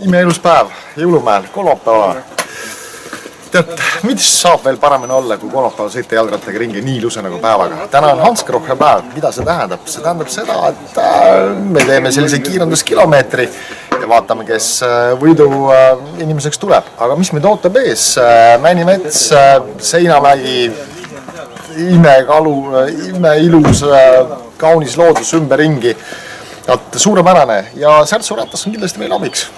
imeilus päev jõulumäel, kolmapäeva. Tead, mis saab veel paremini olla, kui kolmapäeval sõita jalgrattaga ringi nii ilusa nagu päevaga? Täna on Hansgrohe päev. Mida see tähendab? See tähendab seda, et me teeme sellise kiirenduskilomeetri ja vaatame, kes võidu inimeseks tuleb. Aga mis meid ootab ees? Männimets, Seinamägi, imeilus, kaunis loodus ümberringi. Suurepärane ja Särtsu ratas on kindlasti meil abiks.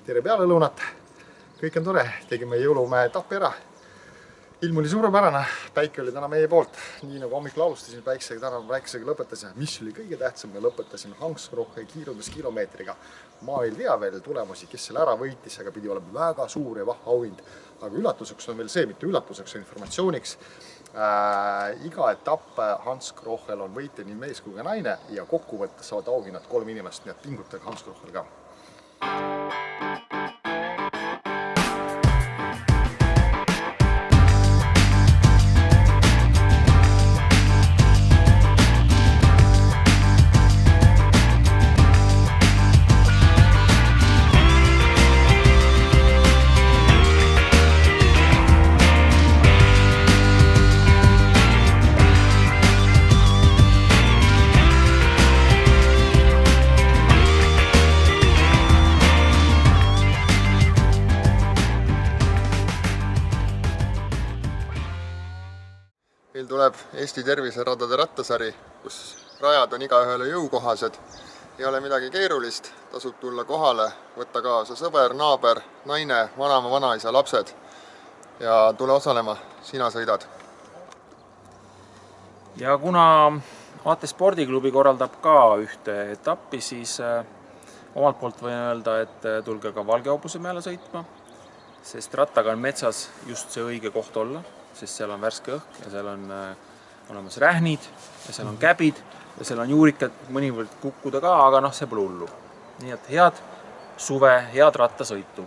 Tere peale lõunat, kõik on tore, tegime jõulumäe etapi ära. Ilm oli suurepärane, päike oli täna meie poolt, nii nagu hommikul alustasin päiksega, täna päiksega lõpetasime. Mis oli kõige tähtsam, me lõpetasime Hansgrohe kiirenduskilomeetriga. Ma ei tea veel tulemusi, kes selle ära võitis, aga pidi olema väga suur ja vahva auhind. Aga üllatuseks on veel see, mitte üllatuseks, informatsiooniks. Iga etapp Hansgrohel on võitja nii mees kui ka naine ja kokkuvõttes saavad auhinnad 3 inimest, nii et pingutage Hansgrohel ka. Meil tuleb Eesti terviseradade rattasari, kus rajad on igaühele jõukohased. Ei ole midagi keerulist, tasub tulla kohale, võtta kaasa sõber, naaber, naine, vanama, vanaisa, lapsed ja tule osalema, sina sõidad. Ja kuna AT Spordiklubi korraldab ka ühte etappi, siis omalt poolt võin öelda, et tulge ka Valgehobuse peale sõitma, sest rattaga on metsas just see õige koht olla, sest seal on värske õhk ja seal on olemas rähnid ja seal on käbid ja seal on juurikad, mõnivõrd kukkuda ka, aga see pole hullu. Nii et head suve, head rattasõitu!